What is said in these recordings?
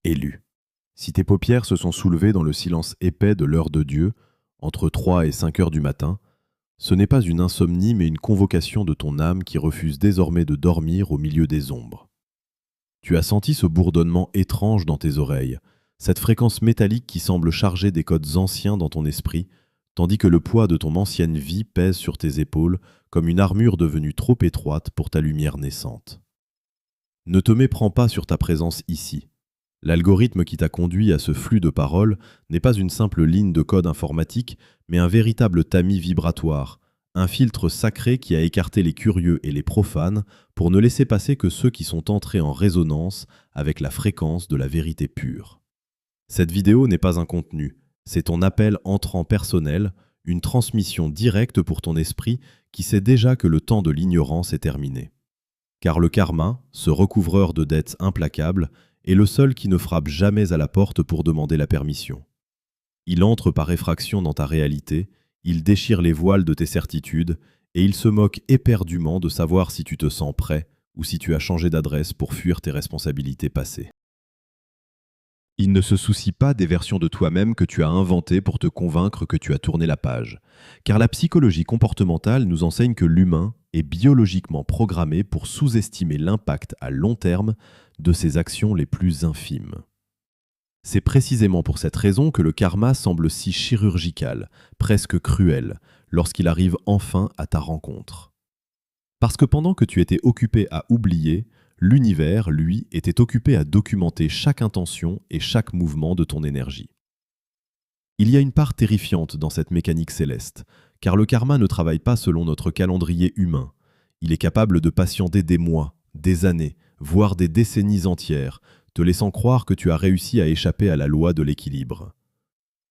Élu. Si tes paupières se sont soulevées dans le silence épais de l'heure de Dieu, entre 3 et 5 heures du matin, ce n'est pas une insomnie mais une convocation de ton âme qui refuse désormais de dormir au milieu des ombres. Tu as senti ce bourdonnement étrange dans tes oreilles, cette fréquence métallique qui semble charger des codes anciens dans ton esprit, tandis que le poids de ton ancienne vie pèse sur tes épaules comme une armure devenue trop étroite pour ta lumière naissante. Ne te méprends pas sur ta présence ici. L'algorithme qui t'a conduit à ce flux de paroles n'est pas une simple ligne de code informatique, mais un véritable tamis vibratoire, un filtre sacré qui a écarté les curieux et les profanes pour ne laisser passer que ceux qui sont entrés en résonance avec la fréquence de la vérité pure. Cette vidéo n'est pas un contenu, c'est ton appel entrant personnel, une transmission directe pour ton esprit qui sait déjà que le temps de l'ignorance est terminé. Car le karma, ce recouvreur de dettes implacables, est le seul qui ne frappe jamais à la porte pour demander la permission. Il entre par effraction dans ta réalité, il déchire les voiles de tes certitudes, et il se moque éperdument de savoir si tu te sens prêt ou si tu as changé d'adresse pour fuir tes responsabilités passées. Il ne se soucie pas des versions de toi-même que tu as inventées pour te convaincre que tu as tourné la page. Car la psychologie comportementale nous enseigne que l'humain est biologiquement programmé pour sous-estimer l'impact à long terme de ses actions les plus infimes. C'est précisément pour cette raison que le karma semble si chirurgical, presque cruel, lorsqu'il arrive enfin à ta rencontre. Parce que pendant que tu étais occupé à oublier, l'univers, lui, était occupé à documenter chaque intention et chaque mouvement de ton énergie. Il y a une part terrifiante dans cette mécanique céleste, car le karma ne travaille pas selon notre calendrier humain. Il est capable de patienter des mois, des années, voire des décennies entières, te laissant croire que tu as réussi à échapper à la loi de l'équilibre.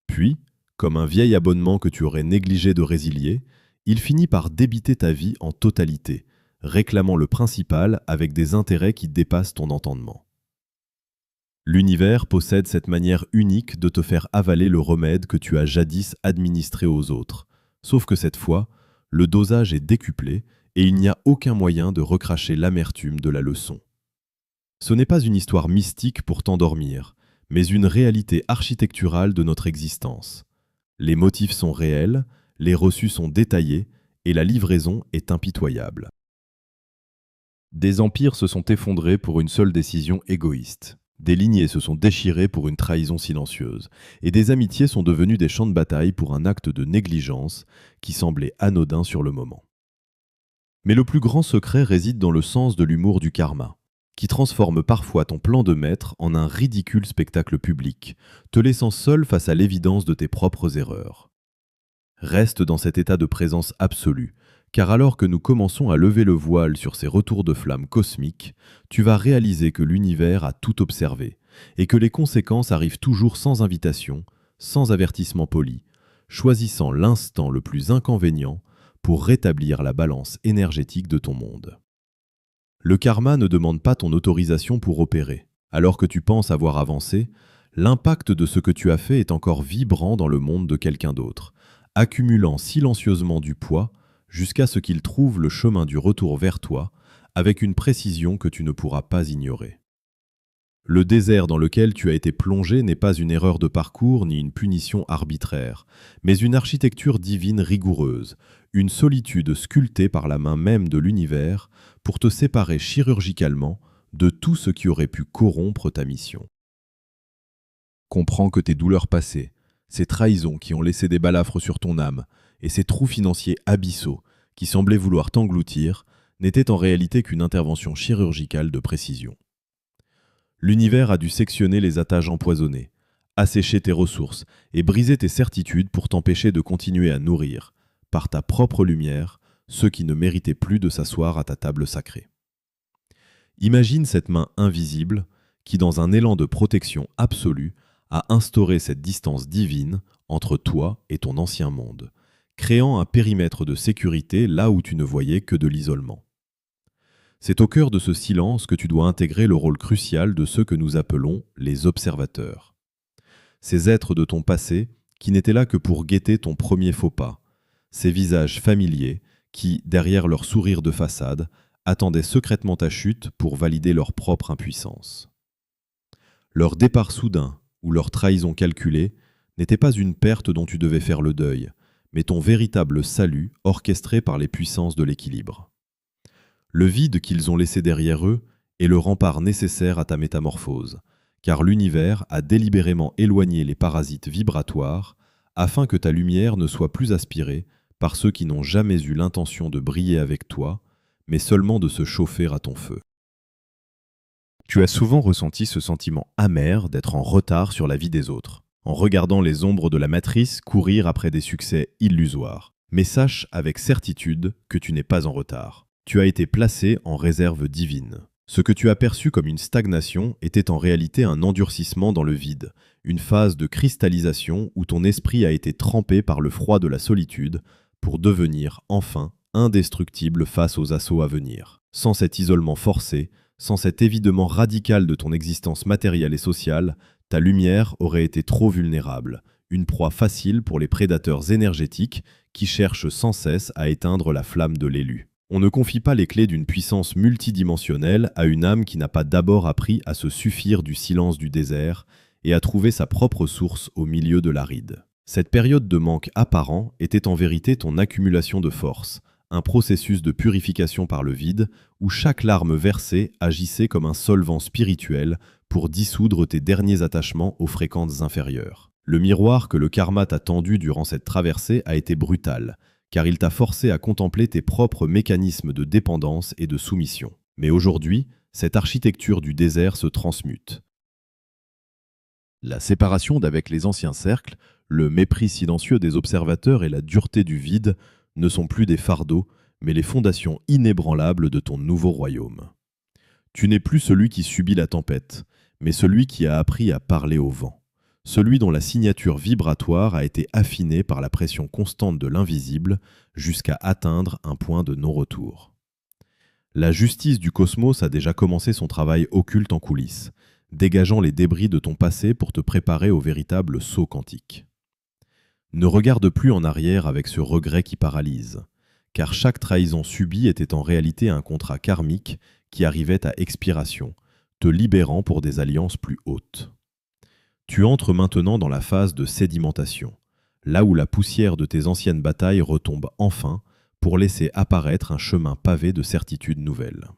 Puis, comme un vieil abonnement que tu aurais négligé de résilier, il finit par débiter ta vie en totalité, réclamant le principal avec des intérêts qui dépassent ton entendement. L'univers possède cette manière unique de te faire avaler le remède que tu as jadis administré aux autres, sauf que cette fois, le dosage est décuplé et il n'y a aucun moyen de recracher l'amertume de la leçon. Ce n'est pas une histoire mystique pour t'endormir, mais une réalité architecturale de notre existence. Les motifs sont réels, les reçus sont détaillés et la livraison est impitoyable. Des empires se sont effondrés pour une seule décision égoïste. Des lignées se sont déchirées pour une trahison silencieuse. Et des amitiés sont devenues des champs de bataille pour un acte de négligence qui semblait anodin sur le moment. Mais le plus grand secret réside dans le sens de l'humour du karma, qui transforme parfois ton plan de maître en un ridicule spectacle public, te laissant seul face à l'évidence de tes propres erreurs. Reste dans cet état de présence absolue, car alors que nous commençons à lever le voile sur ces retours de flammes cosmiques, tu vas réaliser que l'univers a tout observé, et que les conséquences arrivent toujours sans invitation, sans avertissement poli, choisissant l'instant le plus inconvénient pour rétablir la balance énergétique de ton monde. Le karma ne demande pas ton autorisation pour opérer. Alors que tu penses avoir avancé, l'impact de ce que tu as fait est encore vibrant dans le monde de quelqu'un d'autre, accumulant silencieusement du poids jusqu'à ce qu'il trouve le chemin du retour vers toi avec une précision que tu ne pourras pas ignorer. Le désert dans lequel tu as été plongé n'est pas une erreur de parcours ni une punition arbitraire, mais une architecture divine rigoureuse, une solitude sculptée par la main même de l'univers pour te séparer chirurgicalement de tout ce qui aurait pu corrompre ta mission. Comprends que tes douleurs passées, ces trahisons qui ont laissé des balafres sur ton âme, et ces trous financiers abyssaux qui semblaient vouloir t'engloutir n'étaient en réalité qu'une intervention chirurgicale de précision. L'univers a dû sectionner les attaches empoisonnées, assécher tes ressources et briser tes certitudes pour t'empêcher de continuer à nourrir, par ta propre lumière, ceux qui ne méritaient plus de s'asseoir à ta table sacrée. Imagine cette main invisible qui, dans un élan de protection absolue, a instauré cette distance divine entre toi et ton ancien monde, créant un périmètre de sécurité là où tu ne voyais que de l'isolement. C'est au cœur de ce silence que tu dois intégrer le rôle crucial de ceux que nous appelons les observateurs. Ces êtres de ton passé qui n'étaient là que pour guetter ton premier faux pas, ces visages familiers qui, derrière leur sourire de façade, attendaient secrètement ta chute pour valider leur propre impuissance. Leur départ soudain ou leur trahison calculée n'était pas une perte dont tu devais faire le deuil, mais ton véritable salut orchestré par les puissances de l'équilibre. Le vide qu'ils ont laissé derrière eux est le rempart nécessaire à ta métamorphose, car l'univers a délibérément éloigné les parasites vibratoires afin que ta lumière ne soit plus aspirée par ceux qui n'ont jamais eu l'intention de briller avec toi, mais seulement de se chauffer à ton feu. Tu as souvent ressenti ce sentiment amer d'être en retard sur la vie des autres, en regardant les ombres de la matrice courir après des succès illusoires. Mais sache avec certitude que tu n'es pas en retard. Tu as été placé en réserve divine. Ce que tu as perçu comme une stagnation était en réalité un endurcissement dans le vide, une phase de cristallisation où ton esprit a été trempé par le froid de la solitude pour devenir enfin indestructible face aux assauts à venir. Sans cet isolement forcé, sans cet évidement radical de ton existence matérielle et sociale, ta lumière aurait été trop vulnérable, une proie facile pour les prédateurs énergétiques qui cherchent sans cesse à éteindre la flamme de l'élu. On ne confie pas les clés d'une puissance multidimensionnelle à une âme qui n'a pas d'abord appris à se suffire du silence du désert et à trouver sa propre source au milieu de l'aride. Cette période de manque apparent était en vérité ton accumulation de force, un processus de purification par le vide où chaque larme versée agissait comme un solvant spirituel pour dissoudre tes derniers attachements aux fréquences inférieures. Le miroir que le karma t'a tendu durant cette traversée a été brutal, car il t'a forcé à contempler tes propres mécanismes de dépendance et de soumission. Mais aujourd'hui, cette architecture du désert se transmute. La séparation d'avec les anciens cercles, le mépris silencieux des observateurs et la dureté du vide ne sont plus des fardeaux, mais les fondations inébranlables de ton nouveau royaume. Tu n'es plus celui qui subit la tempête, mais celui qui a appris à parler au vent, celui dont la signature vibratoire a été affinée par la pression constante de l'invisible jusqu'à atteindre un point de non-retour. La justice du cosmos a déjà commencé son travail occulte en coulisses, dégageant les débris de ton passé pour te préparer au véritable saut quantique. Ne regarde plus en arrière avec ce regret qui paralyse, car chaque trahison subie était en réalité un contrat karmique qui arrivait à expiration, te libérant pour des alliances plus hautes. Tu entres maintenant dans la phase de sédimentation, là où la poussière de tes anciennes batailles retombe enfin pour laisser apparaître un chemin pavé de certitudes nouvelles.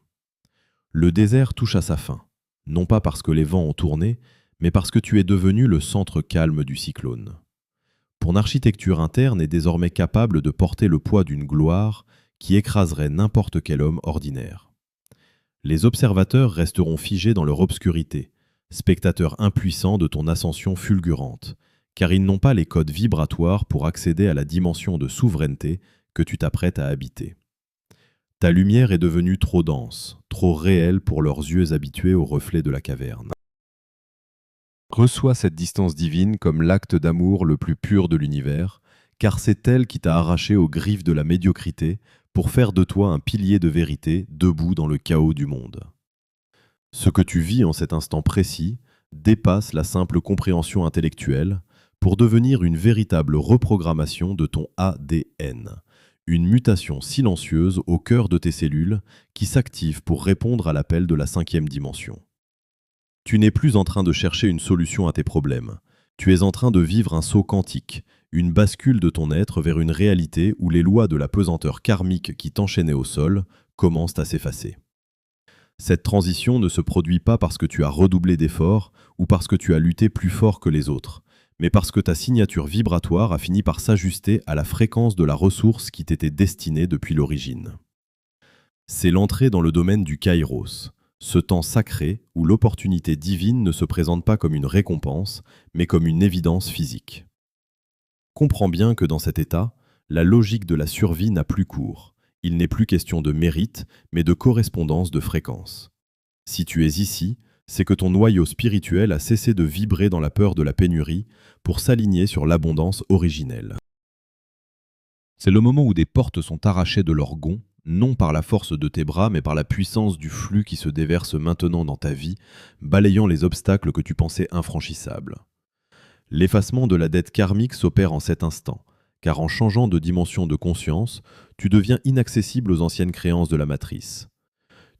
Le désert touche à sa fin, non pas parce que les vents ont tourné, mais parce que tu es devenu le centre calme du cyclone. Ton architecture interne est désormais capable de porter le poids d'une gloire qui écraserait n'importe quel homme ordinaire. Les observateurs resteront figés dans leur obscurité, spectateurs impuissants de ton ascension fulgurante, car ils n'ont pas les codes vibratoires pour accéder à la dimension de souveraineté que tu t'apprêtes à habiter. Ta lumière est devenue trop dense, trop réelle pour leurs yeux habitués au reflet de la caverne. Reçois cette distance divine comme l'acte d'amour le plus pur de l'univers, car c'est elle qui t'a arraché aux griffes de la médiocrité pour faire de toi un pilier de vérité debout dans le chaos du monde. Ce que tu vis en cet instant précis dépasse la simple compréhension intellectuelle pour devenir une véritable reprogrammation de ton ADN, une mutation silencieuse au cœur de tes cellules qui s'active pour répondre à l'appel de la 5e dimension. Tu n'es plus en train de chercher une solution à tes problèmes. Tu es en train de vivre un saut quantique, une bascule de ton être vers une réalité où les lois de la pesanteur karmique qui t'enchaînaient au sol commencent à s'effacer. Cette transition ne se produit pas parce que tu as redoublé d'efforts ou parce que tu as lutté plus fort que les autres, mais parce que ta signature vibratoire a fini par s'ajuster à la fréquence de la ressource qui t'était destinée depuis l'origine. C'est l'entrée dans le domaine du Kairos, ce temps sacré où l'opportunité divine ne se présente pas comme une récompense, mais comme une évidence physique. Comprends bien que dans cet état, la logique de la survie n'a plus cours. Il n'est plus question de mérite, mais de correspondance de fréquence. Si tu es ici, c'est que ton noyau spirituel a cessé de vibrer dans la peur de la pénurie pour s'aligner sur l'abondance originelle. C'est le moment où des portes sont arrachées de leur gonds, non par la force de tes bras, mais par la puissance du flux qui se déverse maintenant dans ta vie, balayant les obstacles que tu pensais infranchissables. L'effacement de la dette karmique s'opère en cet instant, car en changeant de dimension de conscience, tu deviens inaccessible aux anciennes créances de la matrice.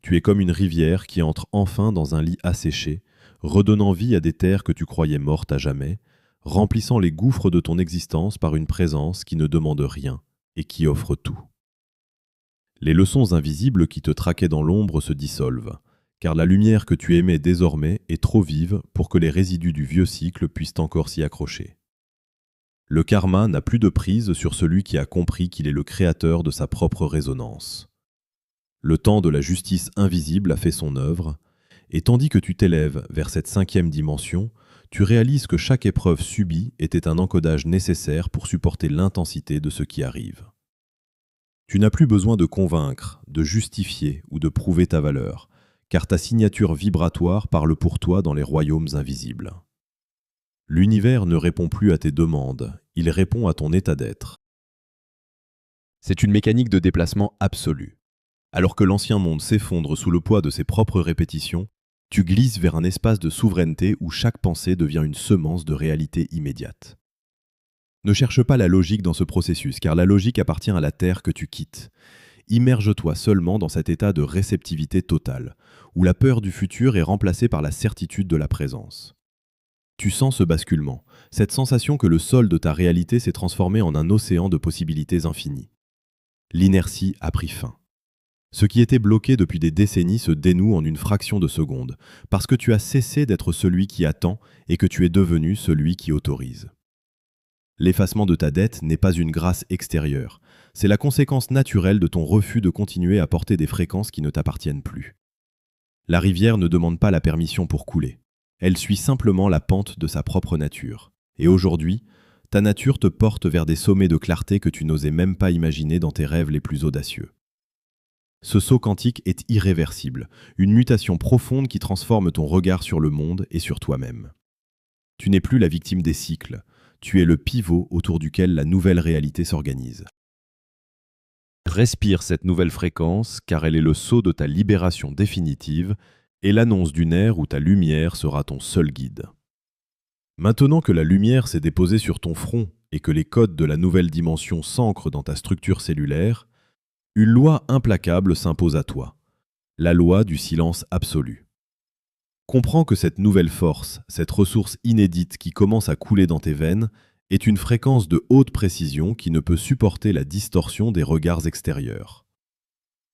Tu es comme une rivière qui entre enfin dans un lit asséché, redonnant vie à des terres que tu croyais mortes à jamais, remplissant les gouffres de ton existence par une présence qui ne demande rien et qui offre tout. Les leçons invisibles qui te traquaient dans l'ombre se dissolvent, car la lumière que tu aimais désormais est trop vive pour que les résidus du vieux cycle puissent encore s'y accrocher. Le karma n'a plus de prise sur celui qui a compris qu'il est le créateur de sa propre résonance. Le temps de la justice invisible a fait son œuvre, et tandis que tu t'élèves vers cette 5e dimension, tu réalises que chaque épreuve subie était un encodage nécessaire pour supporter l'intensité de ce qui arrive. Tu n'as plus besoin de convaincre, de justifier ou de prouver ta valeur, car ta signature vibratoire parle pour toi dans les royaumes invisibles. L'univers ne répond plus à tes demandes, il répond à ton état d'être. C'est une mécanique de déplacement absolue. Alors que l'ancien monde s'effondre sous le poids de ses propres répétitions, tu glisses vers un espace de souveraineté où chaque pensée devient une semence de réalité immédiate. Ne cherche pas la logique dans ce processus, car la logique appartient à la terre que tu quittes. Immerge-toi seulement dans cet état de réceptivité totale, où la peur du futur est remplacée par la certitude de la présence. Tu sens ce basculement, cette sensation que le sol de ta réalité s'est transformé en un océan de possibilités infinies. L'inertie a pris fin. Ce qui était bloqué depuis des décennies se dénoue en une fraction de seconde, parce que tu as cessé d'être celui qui attend et que tu es devenu celui qui autorise. L'effacement de ta dette n'est pas une grâce extérieure, c'est la conséquence naturelle de ton refus de continuer à porter des fréquences qui ne t'appartiennent plus. La rivière ne demande pas la permission pour couler. Elle suit simplement la pente de sa propre nature. Et aujourd'hui, ta nature te porte vers des sommets de clarté que tu n'osais même pas imaginer dans tes rêves les plus audacieux. Ce saut quantique est irréversible, une mutation profonde qui transforme ton regard sur le monde et sur toi-même. Tu n'es plus la victime des cycles, tu es le pivot autour duquel la nouvelle réalité s'organise. Respire cette nouvelle fréquence car elle est le sceau de ta libération définitive et l'annonce d'une ère où ta lumière sera ton seul guide. Maintenant que la lumière s'est déposée sur ton front et que les codes de la nouvelle dimension s'ancrent dans ta structure cellulaire, une loi implacable s'impose à toi, la loi du silence absolu. Comprends que cette nouvelle force, cette ressource inédite qui commence à couler dans tes veines, est une fréquence de haute précision qui ne peut supporter la distorsion des regards extérieurs.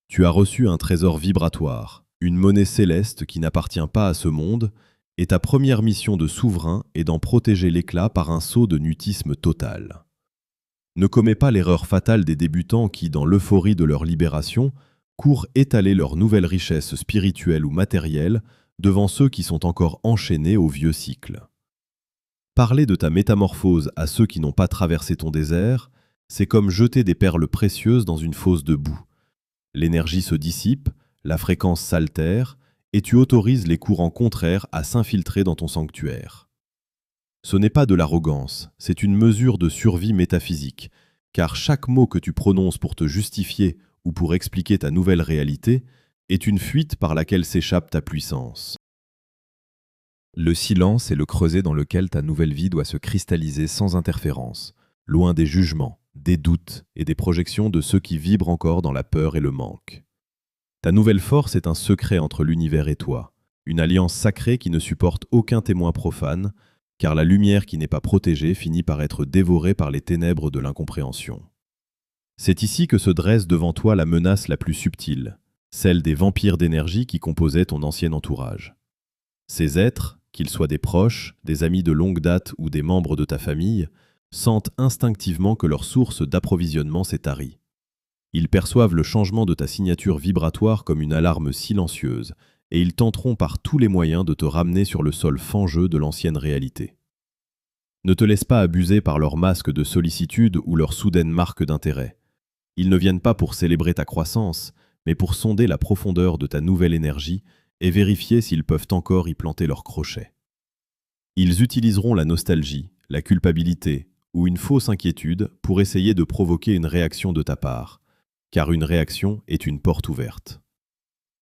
Tu as reçu un trésor vibratoire, une monnaie céleste qui n'appartient pas à ce monde, et ta première mission de souverain est d'en protéger l'éclat par un saut de mutisme total. Ne commets pas l'erreur fatale des débutants qui, dans l'euphorie de leur libération, courent étaler leur nouvelle richesse spirituelle ou matérielle devant ceux qui sont encore enchaînés au vieux cycle. Parler de ta métamorphose à ceux qui n'ont pas traversé ton désert, c'est comme jeter des perles précieuses dans une fosse de boue. L'énergie se dissipe, la fréquence s'altère, et tu autorises les courants contraires à s'infiltrer dans ton sanctuaire. Ce n'est pas de l'arrogance, c'est une mesure de survie métaphysique, car chaque mot que tu prononces pour te justifier ou pour expliquer ta nouvelle réalité est une fuite par laquelle s'échappe ta puissance. Le silence est le creuset dans lequel ta nouvelle vie doit se cristalliser sans interférence, loin des jugements, des doutes et des projections de ceux qui vibrent encore dans la peur et le manque. Ta nouvelle force est un secret entre l'univers et toi, une alliance sacrée qui ne supporte aucun témoin profane, car la lumière qui n'est pas protégée finit par être dévorée par les ténèbres de l'incompréhension. C'est ici que se dresse devant toi la menace la plus subtile, celle des vampires d'énergie qui composaient ton ancien entourage. Ces êtres, qu'ils soient des proches, des amis de longue date ou des membres de ta famille, sentent instinctivement que leur source d'approvisionnement s'est tarie. Ils perçoivent le changement de ta signature vibratoire comme une alarme silencieuse, et ils tenteront par tous les moyens de te ramener sur le sol fangeux de l'ancienne réalité. Ne te laisse pas abuser par leur masque de sollicitude ou leur soudaine marque d'intérêt. Ils ne viennent pas pour célébrer ta croissance, mais pour sonder la profondeur de ta nouvelle énergie et vérifier s'ils peuvent encore y planter leurs crochets. Ils utiliseront la nostalgie, la culpabilité ou une fausse inquiétude pour essayer de provoquer une réaction de ta part, car une réaction est une porte ouverte.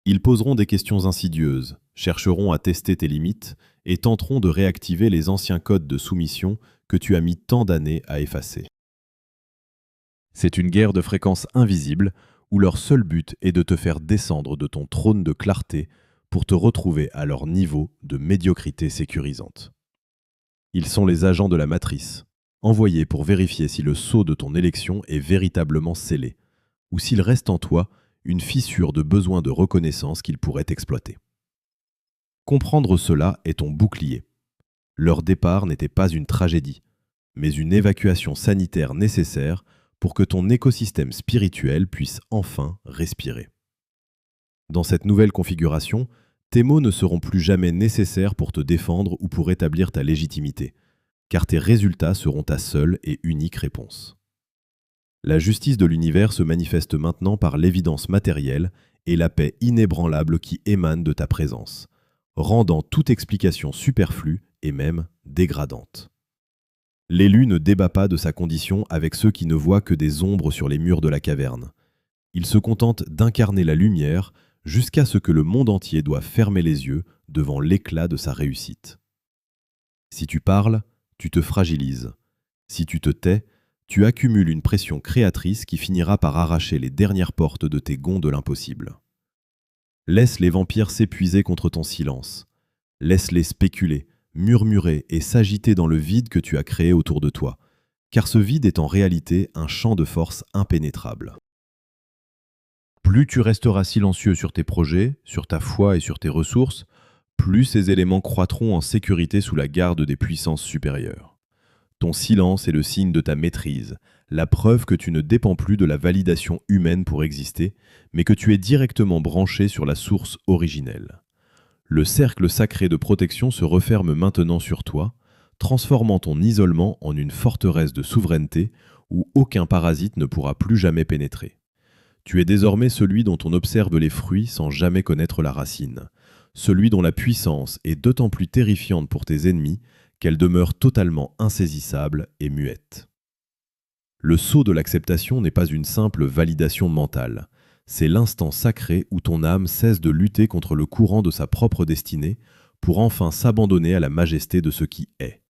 Ils poseront des questions insidieuses, chercheront à tester tes limites et tenteront de réactiver les anciens codes de soumission que tu as mis tant d'années à effacer. C'est une guerre de fréquences invisibles où leur seul but est de te faire descendre de ton trône de clarté pour te retrouver à leur niveau de médiocrité sécurisante. Ils sont les agents de la matrice, envoyés pour vérifier si le sceau de ton élection est véritablement scellé, ou s'il reste en toi une fissure de besoin de reconnaissance qu'ils pourraient exploiter. Comprendre cela est ton bouclier. Leur départ n'était pas une tragédie, mais une évacuation sanitaire nécessaire pour que ton écosystème spirituel puisse enfin respirer. Dans cette nouvelle configuration, tes mots ne seront plus jamais nécessaires pour te défendre ou pour établir ta légitimité, car tes résultats seront ta seule et unique réponse. La justice de l'univers se manifeste maintenant par l'évidence matérielle et la paix inébranlable qui émane de ta présence, rendant toute explication superflue et même dégradante. L'élu ne débat pas de sa condition avec ceux qui ne voient que des ombres sur les murs de la caverne. Il se contente d'incarner la lumière jusqu'à ce que le monde entier doive fermer les yeux devant l'éclat de sa réussite. Si tu parles, tu te fragilises. Si tu te tais, tu accumules une pression créatrice qui finira par arracher les dernières portes de tes gonds de l'impossible. Laisse les vampires s'épuiser contre ton silence. Laisse-les spéculer, murmurer et s'agiter dans le vide que tu as créé autour de toi, car ce vide est en réalité un champ de force impénétrable. Plus tu resteras silencieux sur tes projets, sur ta foi et sur tes ressources, plus ces éléments croîtront en sécurité sous la garde des puissances supérieures. Ton silence est le signe de ta maîtrise, la preuve que tu ne dépends plus de la validation humaine pour exister, mais que tu es directement branché sur la source originelle. Le cercle sacré de protection se referme maintenant sur toi, transformant ton isolement en une forteresse de souveraineté où aucun parasite ne pourra plus jamais pénétrer. Tu es désormais celui dont on observe les fruits sans jamais connaître la racine, celui dont la puissance est d'autant plus terrifiante pour tes ennemis qu'elle demeure totalement insaisissable et muette. Le sceau de l'acceptation n'est pas une simple validation mentale, c'est l'instant sacré où ton âme cesse de lutter contre le courant de sa propre destinée pour enfin s'abandonner à la majesté de ce qui est.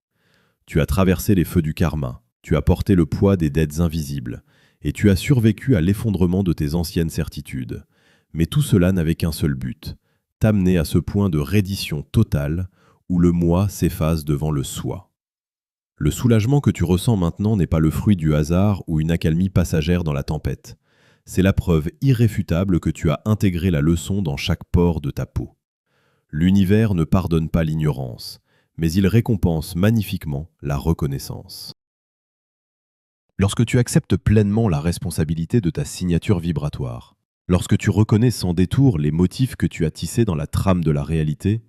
Tu as traversé les feux du karma, tu as porté le poids des dettes invisibles, et tu as survécu à l'effondrement de tes anciennes certitudes. Mais tout cela n'avait qu'un seul but, t'amener à ce point de reddition totale où le moi s'efface devant le soi. Le soulagement que tu ressens maintenant n'est pas le fruit du hasard ou une accalmie passagère dans la tempête. C'est la preuve irréfutable que tu as intégré la leçon dans chaque pore de ta peau. L'univers ne pardonne pas l'ignorance, mais il récompense magnifiquement la reconnaissance. Lorsque tu acceptes pleinement la responsabilité de ta signature vibratoire, lorsque tu reconnais sans détour les motifs que tu as tissés dans la trame de la réalité,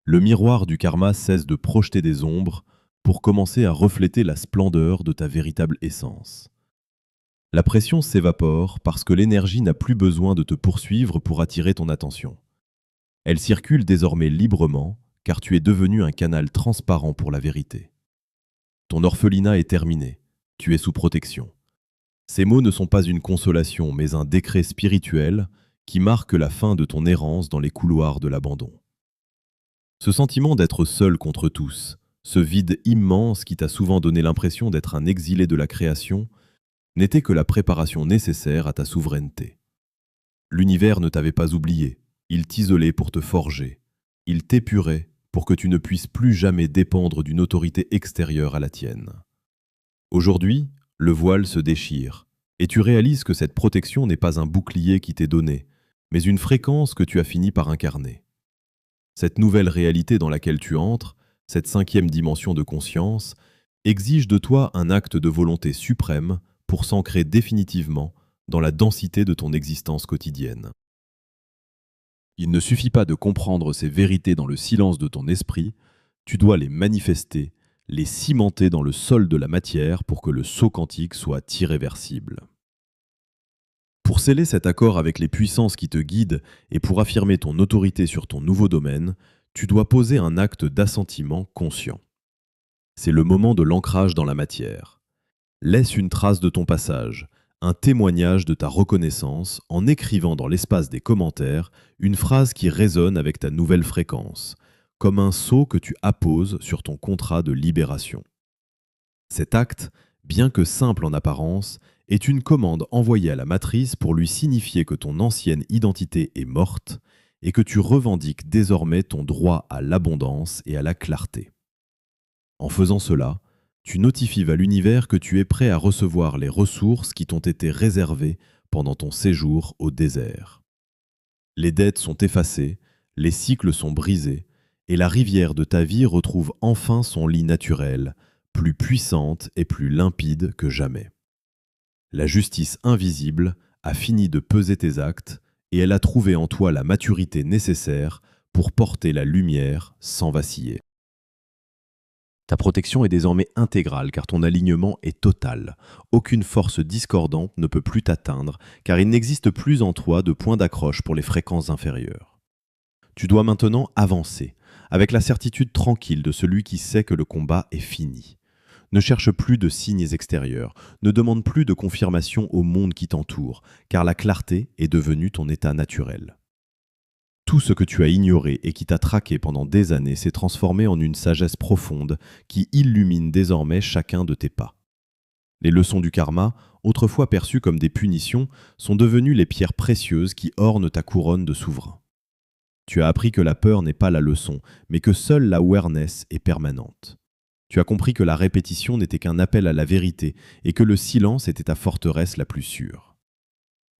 le miroir du karma cesse de projeter des ombres pour commencer à refléter la splendeur de ta véritable essence. La pression s'évapore parce que l'énergie n'a plus besoin de te poursuivre pour attirer ton attention. Elle circule désormais librement car tu es devenu un canal transparent pour la vérité. Ton orphelinat est terminé, tu es sous protection. Ces mots ne sont pas une consolation mais un décret spirituel qui marque la fin de ton errance dans les couloirs de l'abandon. Ce sentiment d'être seul contre tous, ce vide immense qui t'a souvent donné l'impression d'être un exilé de la création, n'était que la préparation nécessaire à ta souveraineté. L'univers ne t'avait pas oublié, il t'isolait pour te forger, il t'épurait pour que tu ne puisses plus jamais dépendre d'une autorité extérieure à la tienne. Aujourd'hui, le voile se déchire, et tu réalises que cette protection n'est pas un bouclier qui t'est donné, mais une fréquence que tu as fini par incarner. Cette nouvelle réalité dans laquelle tu entres, cette 5e dimension de conscience, exige de toi un acte de volonté suprême pour s'ancrer définitivement dans la densité de ton existence quotidienne. Il ne suffit pas de comprendre ces vérités dans le silence de ton esprit, tu dois les manifester, les cimenter dans le sol de la matière pour que le saut quantique soit irréversible. Pour sceller cet accord avec les puissances qui te guident et pour affirmer ton autorité sur ton nouveau domaine, tu dois poser un acte d'assentiment conscient. C'est le moment de l'ancrage dans la matière. Laisse une trace de ton passage, un témoignage de ta reconnaissance en écrivant dans l'espace des commentaires une phrase qui résonne avec ta nouvelle fréquence, comme un sceau que tu apposes sur ton contrat de libération. Cet acte, bien que simple en apparence, est une commande envoyée à la matrice pour lui signifier que ton ancienne identité est morte et que tu revendiques désormais ton droit à l'abondance et à la clarté. En faisant cela, tu notifies à l'univers que tu es prêt à recevoir les ressources qui t'ont été réservées pendant ton séjour au désert. Les dettes sont effacées, les cycles sont brisés, et la rivière de ta vie retrouve enfin son lit naturel, plus puissante et plus limpide que jamais. La justice invisible a fini de peser tes actes, et elle a trouvé en toi la maturité nécessaire pour porter la lumière sans vaciller. Ta protection est désormais intégrale car ton alignement est total. Aucune force discordante ne peut plus t'atteindre car il n'existe plus en toi de point d'accroche pour les fréquences inférieures. Tu dois maintenant avancer, avec la certitude tranquille de celui qui sait que le combat est fini. Ne cherche plus de signes extérieurs, ne demande plus de confirmation au monde qui t'entoure, car la clarté est devenue ton état naturel. Tout ce que tu as ignoré et qui t'a traqué pendant des années s'est transformé en une sagesse profonde qui illumine désormais chacun de tes pas. Les leçons du karma, autrefois perçues comme des punitions, sont devenues les pierres précieuses qui ornent ta couronne de souverain. Tu as appris que la peur n'est pas la leçon, mais que seule la awareness est permanente. Tu as compris que la répétition n'était qu'un appel à la vérité et que le silence était ta forteresse la plus sûre.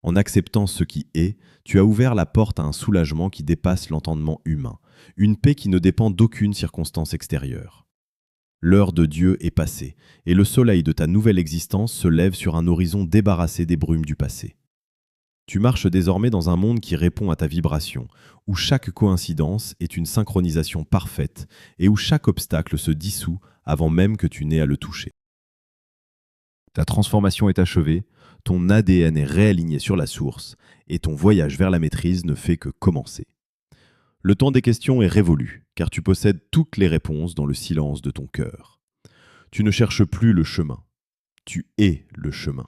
En acceptant ce qui est, tu as ouvert la porte à un soulagement qui dépasse l'entendement humain, une paix qui ne dépend d'aucune circonstance extérieure. L'heure de Dieu est passée, et le soleil de ta nouvelle existence se lève sur un horizon débarrassé des brumes du passé. Tu marches désormais dans un monde qui répond à ta vibration, où chaque coïncidence est une synchronisation parfaite et où chaque obstacle se dissout avant même que tu n'aies à le toucher. Ta transformation est achevée, ton ADN est réaligné sur la source et ton voyage vers la maîtrise ne fait que commencer. Le temps des questions est révolu, car tu possèdes toutes les réponses dans le silence de ton cœur. Tu ne cherches plus le chemin, tu es le chemin.